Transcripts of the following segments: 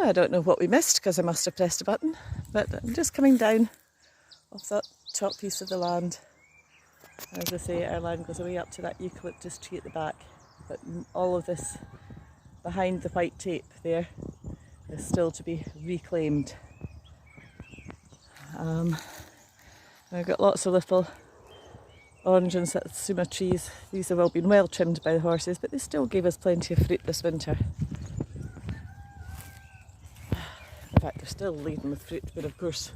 I don't know what we missed because I must have pressed a button, but I'm just coming down off that top piece of the land. As I say, our land goes away up to that eucalyptus tree at the back, but all of this behind the white tape there is still to be reclaimed. I've got lots of little orange and satsuma trees. These have all been well trimmed by the horses, but they still gave us plenty of fruit this winter. In fact, they're still laden with fruit, but of course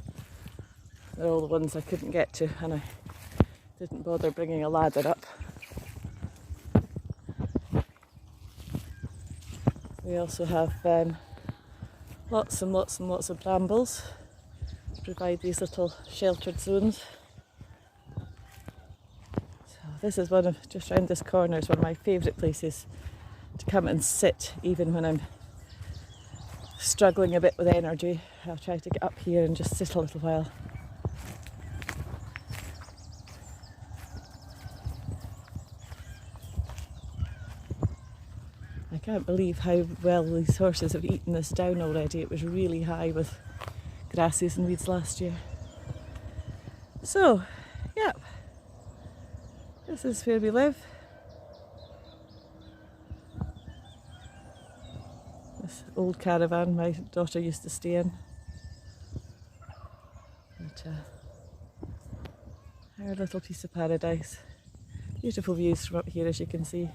they're all the ones I couldn't get to, and I didn't bother bringing a ladder up. We also have lots and lots and lots of brambles to provide these little sheltered zones. So this is just round this corner is one of my favourite places to come and sit, even when I'm struggling a bit with energy. I'll try to get up here and just sit a little while. I can't believe how well these horses have eaten this down already. It was really high with grasses and weeds last year. So, yeah, this is where we live. This old caravan my daughter used to stay in. But, our little piece of paradise. Beautiful views from up here, as you can see.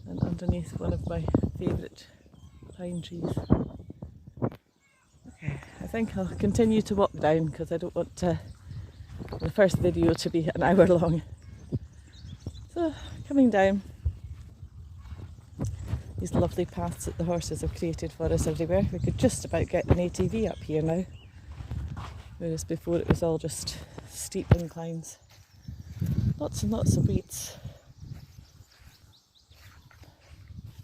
And underneath one of my favourite pine trees. Okay, I think I'll continue to walk down because I don't want the first video to be an hour long. So, coming down these lovely paths that the horses have created for us everywhere. We could just about get an ATV up here now, whereas before it was all just steep inclines. Lots and lots of weeds.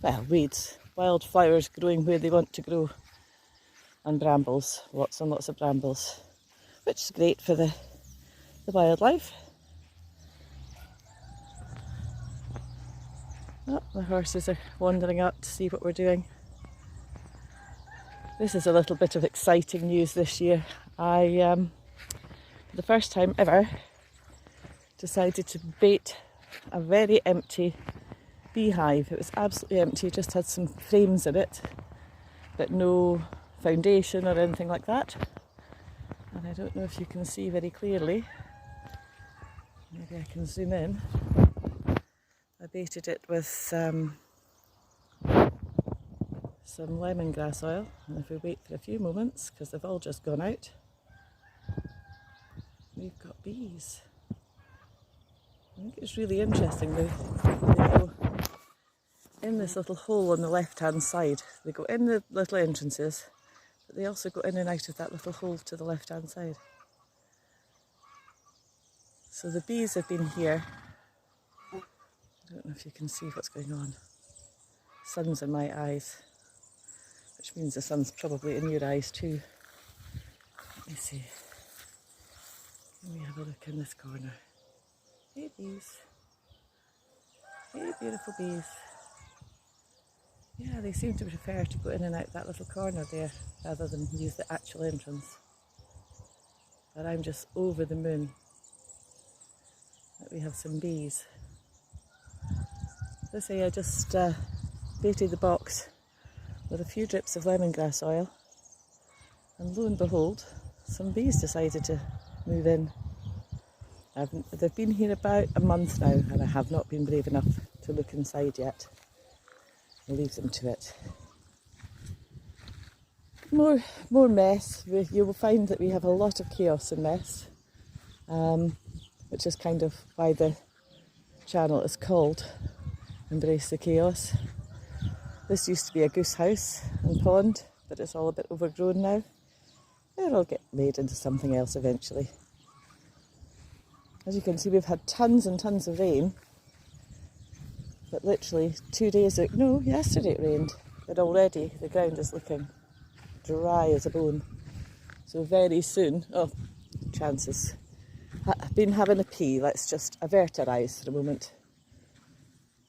Well, weeds, wildflowers growing where they want to grow, and brambles, lots and lots of brambles, which is great for the wildlife. Oh, the horses are wandering up to see what we're doing. This is a little bit of exciting news this year. I, for the first time ever, decided to bait a very empty beehive. It was absolutely empty, just had some frames in it, but no foundation or anything like that. And I don't know if you can see very clearly. Maybe I can zoom in. I baited it with some lemongrass oil, and if we wait for a few moments, because they've all just gone out, we've got bees. I think it's really interesting. They go in this little hole on the left hand side. They go in the little entrances, but they also go in and out of that little hole to the left hand side. So the bees have been here. I don't know if you can see what's going on. Sun's in my eyes, which means the sun's probably in your eyes too. Let me see. Let me have a look in this corner. Hey bees. Hey beautiful bees. Yeah, they seem to prefer to go in and out that little corner there rather than use the actual entrance. But I'm just over the moon that we have some bees. As I say, I just baited the box with a few drips of lemongrass oil, and lo and behold, some bees decided to move in. They've been here about a month now, and I have not been brave enough to look inside yet. I'll leave them to it. More mess. You will find that we have a lot of chaos and mess, which is kind of why the channel is called Embrace the Chaos. This used to be a goose house and pond, but it's all a bit overgrown now. It'll get made into something else eventually. As you can see, we've had tons and tons of rain, but literally 2 days ago, no, yesterday it rained, but already the ground is looking dry as a bone. So very soon, chances. I've been having a pee, let's just avert our eyes for a moment.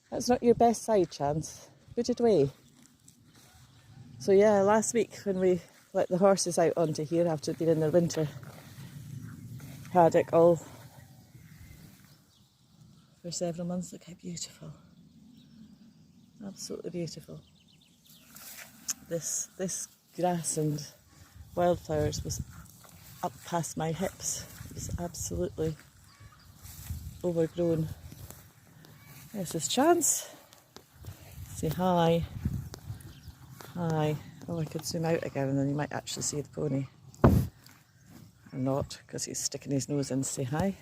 That's not your best side, Chance. Put it away. So yeah, last week when we let the horses out onto here after being in their winter paddock all for several months, look how beautiful. Absolutely beautiful. This grass and wildflowers was up past my hips. It was absolutely overgrown. There's this chance. Say hi. Hi. Oh, I could zoom out again and then you might actually see the pony. Or not, because he's sticking his nose in to say hi.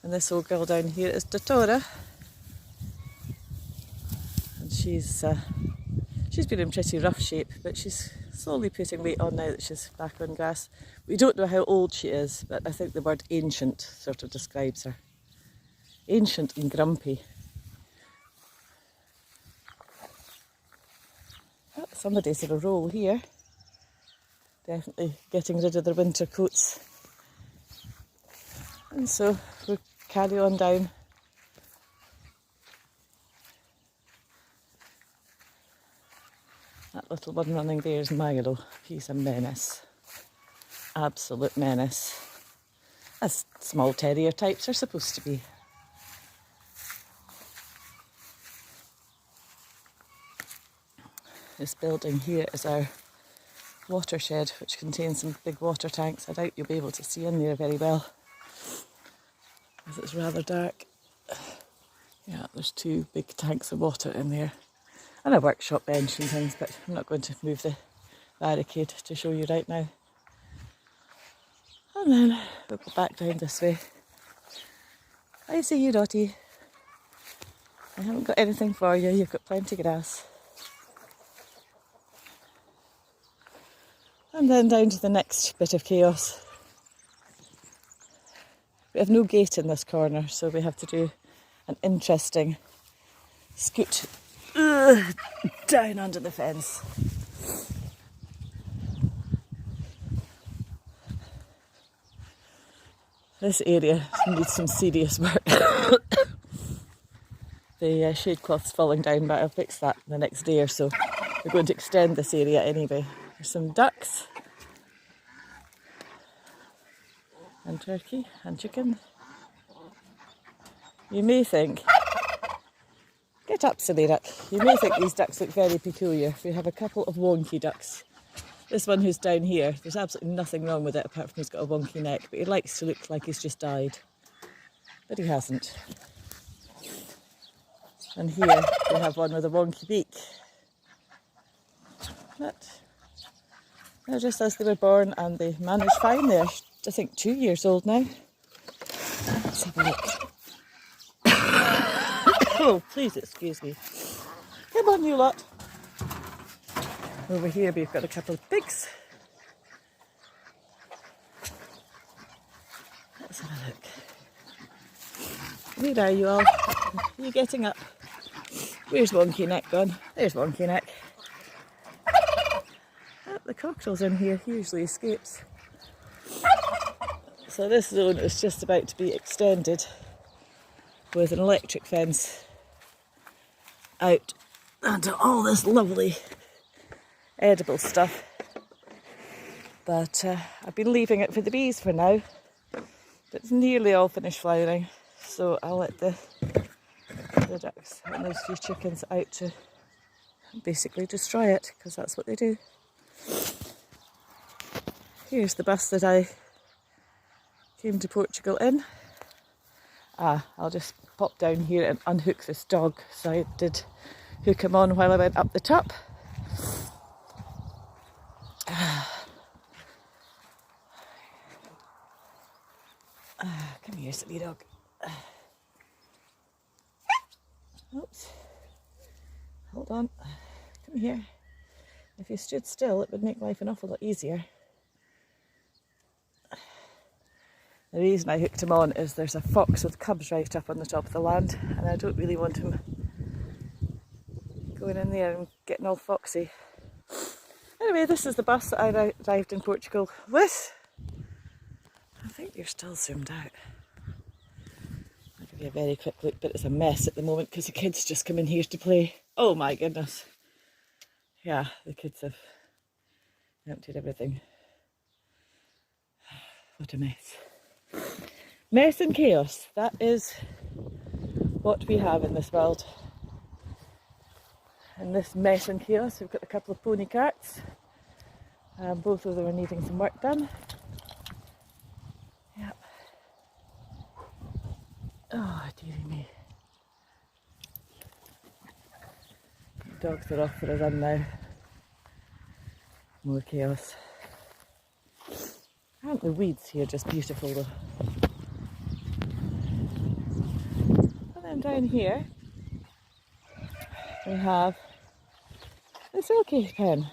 And this old girl down here is Datora. And she's been in pretty rough shape, but she's slowly putting weight on now that she's back on grass. We don't know how old she is, but I think the word ancient sort of describes her. Ancient and grumpy. Oh, somebody's in a roll here. Definitely getting rid of their winter coats. And so we'll carry on down. That little one running there is Milo. He's a menace. Absolute menace. As small terrier types are supposed to be. This building here is our watershed, which contains some big water tanks. I doubt you'll be able to see in there very well, because it's rather dark. Yeah, there's 2 big tanks of water in there. And a workshop bench and things, but I'm not going to move the barricade to show you right now. And then we'll go back down this way. I see you, Dottie. I haven't got anything for you, you've got plenty of grass. And then down to the next bit of chaos. We have no gate in this corner, so we have to do an interesting scoot down under the fence. This area needs some serious work. The shade cloth's falling down, but I'll fix that the next day or so. We're going to extend this area anyway. There's some ducks and turkey and chicken. You may think, get up silly duck, you may think these ducks look very peculiar. We have a couple of wonky ducks. This one who's down here, there's absolutely nothing wrong with it apart from he's got a wonky neck, but he likes to look like he's just died. But he hasn't. And here we have one with a wonky beak. But they're just as they were born and they managed fine. They're, I think, 2 years old now. Let's have a look. Oh, please excuse me. Come on, you lot. Over here we've got a couple of pigs. Let's have a look. Where are you all? Are you getting up? Where's Wonky Neck gone? There's Wonky Neck. Oh, the cockerel's in here, he usually escapes. So this zone is just about to be extended with an electric fence out onto all this lovely edible stuff. But I've been leaving it for the bees for now. It's nearly all finished flowering, so I'll let the ducks and those few chickens out to basically destroy it, because that's what they do. Here's the bus that I came to Portugal in. I'll just pop down here and unhook this dog. So I did hook him on while I went up the top. Come here, silly dog. Oops. Hold on. Come here. If you stood still, it would make life an awful lot easier. The reason I hooked him on is there's a fox with cubs right up on the top of the land, and I don't really want him going in there and getting all foxy. Anyway, this is the bus that I arrived in Portugal with. I think you're still zoomed out. I'll give you a very quick look, but it's a mess at the moment because the kids just come in here to play. Oh my goodness. yeah, the kids have emptied everything. What a mess. Mess and chaos, that is what we have in this world. In this mess and chaos, we've got a couple of pony carts. Both of them are needing some work done. Yep. Oh, dearie me. The dogs are off for a run now. More chaos. Aren't the weeds here just beautiful though? And then down here we have the silky pen.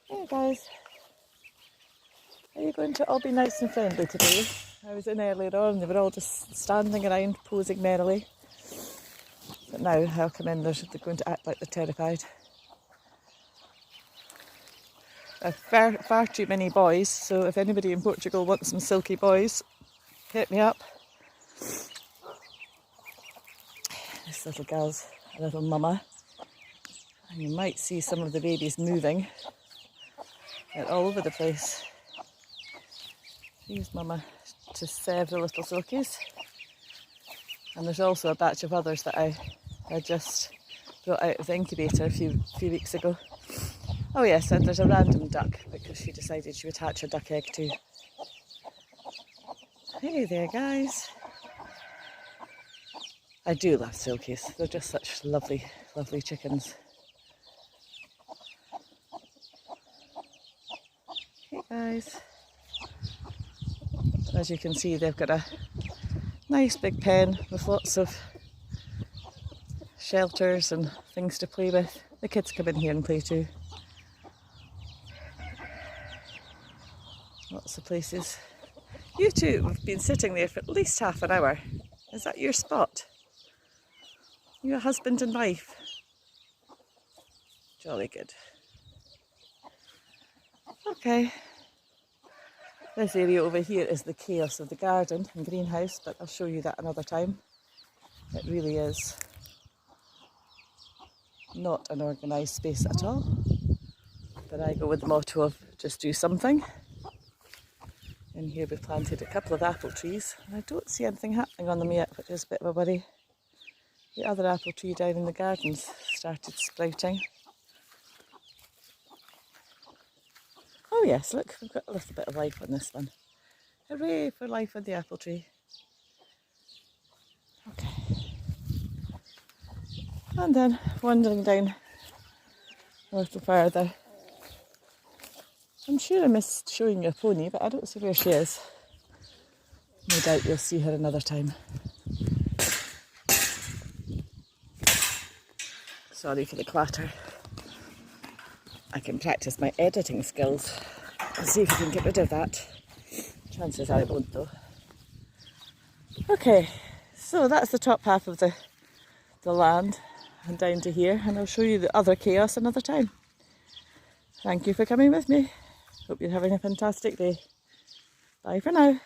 Hey guys, are you going to all be nice and friendly today? I was in earlier on, they were all just standing around posing merrily. But now I'll come in, they're going to act like they're terrified. Far too many boys, so if anybody in Portugal wants some silky boys, hit me up. This little girl's a little mama, and you might see some of the babies moving. They're all over the place. She's mama to several little silkies, and there's also a batch of others that I just brought out of the incubator a few weeks ago. Oh yes, and there's a random duck because she decided she would hatch a duck egg too. Hey there guys. I do love silkies, they're just such lovely, lovely chickens. Hey guys. As you can see, they've got a nice big pen with lots of shelters and things to play with. The kids come in here and play too. Lots of places. You two have been sitting there for at least half an hour. Is that your spot? You're a husband and wife. Jolly good. Okay. This area over here is the chaos of the garden and greenhouse, but I'll show you that another time. It really is not an organised space at all. But I go with the motto of just do something. In here we've planted a couple of apple trees, and I don't see anything happening on them yet, which is a bit of a worry. The other apple tree down in the gardens started sprouting. Oh yes, look, we've got a little bit of life on this one. Hooray for life on the apple tree. Okay. And then wandering down a little further. I'm sure I missed showing you a pony, but I don't see where she is. No doubt you'll see her another time. Sorry for the clatter. I can practice my editing skills and see if I can get rid of that. Chances are I won't though. Okay, so that's the top half of the land and down to here, and I'll show you the other chaos another time. Thank you for coming with me. Hope you're having a fantastic day. Bye for now.